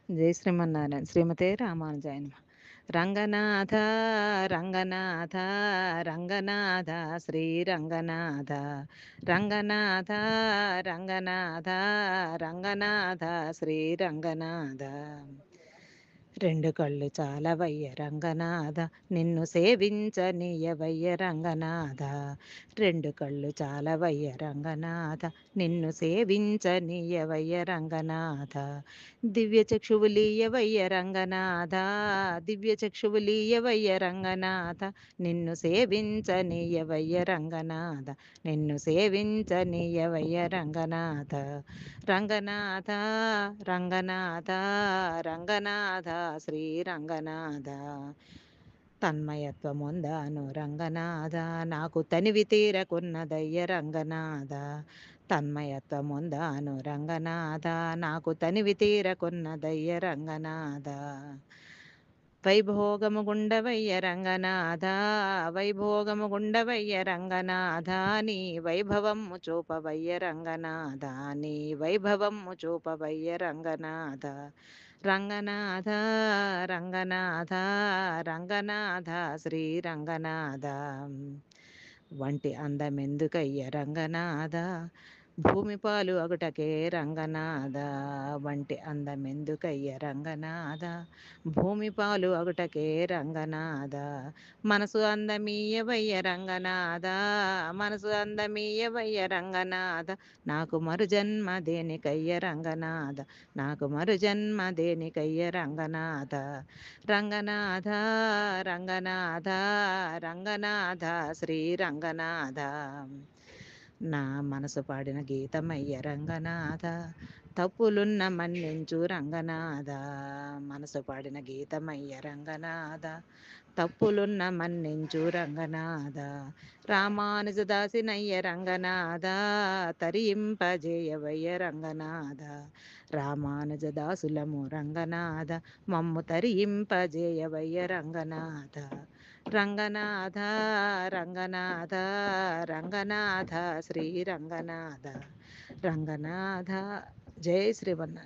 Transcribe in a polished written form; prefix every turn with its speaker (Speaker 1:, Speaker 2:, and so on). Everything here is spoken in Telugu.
Speaker 1: జై శ్రీమన్నారాయణ. శ్రీమతే రామానుజాయ నమః. రంగనాథ రంగనాథ రంగనాథ శ్రీరంగనాథ రంగనాథ రంగనాథ రంగనాథ శ్రీరంగనాథ. రెండు కళ్ళు చాలవయ్య రంగనాథ, నిన్ను సేవించనీయవయ్య రంగనాథ. రెండు కళ్ళు చాలవయ్య రంగనాథ, నిన్ను సేవించనీయవయ్య రంగనాథ. దివ్య చక్షువులీయవయ్య రంగనాథ, దివ్య చక్షువులీయవయ్య రంగనాథ, నిన్ను సేవించనీయవయ్య రంగనాథ, నిన్ను సేవించనీయవయ్య రంగనాథ. రంగనాథ రంగనాథ రంగనాథ శ్రీరంగనాథ. తన్మయత్వముందాను రంగనాథ, నాకు తనివి తీరకున్నదయ్య రంగనాథ. తన్మయత్వముందాను రంగనాథ, నాకు తనివి తీరకున్నదయ్య రంగనాథ. వైభోగము గుండవయ్య రంగనాథ, వైభోగము గుండవయ్య రంగనాథ, నీ వైభవము చూపవయ్య రంగనాథ, నీ వైభవము చూపవయ్య రంగనాథ. రంగనాథ రంగనాథ రంగనాథ శ్రీరంగనాథ. వంటి అందమెందుకయ్య రంగనాథ, భూమి పాలు అగుటకే రంగనాథ. వంటి అందమెందుకయ్య రంగనాథ, భూమి పాలు అగుటకే రంగనాథ. మనసు అందమీయవయ్య రంగనాథ, మనసు అందమీయవయ్య రంగనాథ, నాకు మరు జన్మ దేనికయ్య రంగనాథ, నాకు మరు జన్మ దేనికయ్య రంగనాథ. రంగనాథ రంగనాథ రంగనాథ శ్రీరంగనాథ. నా మనసు పాడిన గీతమయ్య రంగనాథ, తప్పులున్న మన్నించు రంగనాథ. మనసు పాడిన గీతమయ్య రంగనాథ, తప్పులున్న మన్నించు రంగనాథ. రామానుజదాసినయ్య రంగనాథ, తరింపజేయవయ్య రంగనాథ. రామానుజదాసులము రంగనాథ, మమ్ము తరింపజేయవయ్య రంగనాథ. రంగనాథ రంగనాథ రంగనాథ శ్రీరంగనాథ. రంగనాథ. జై శ్రీవన్న.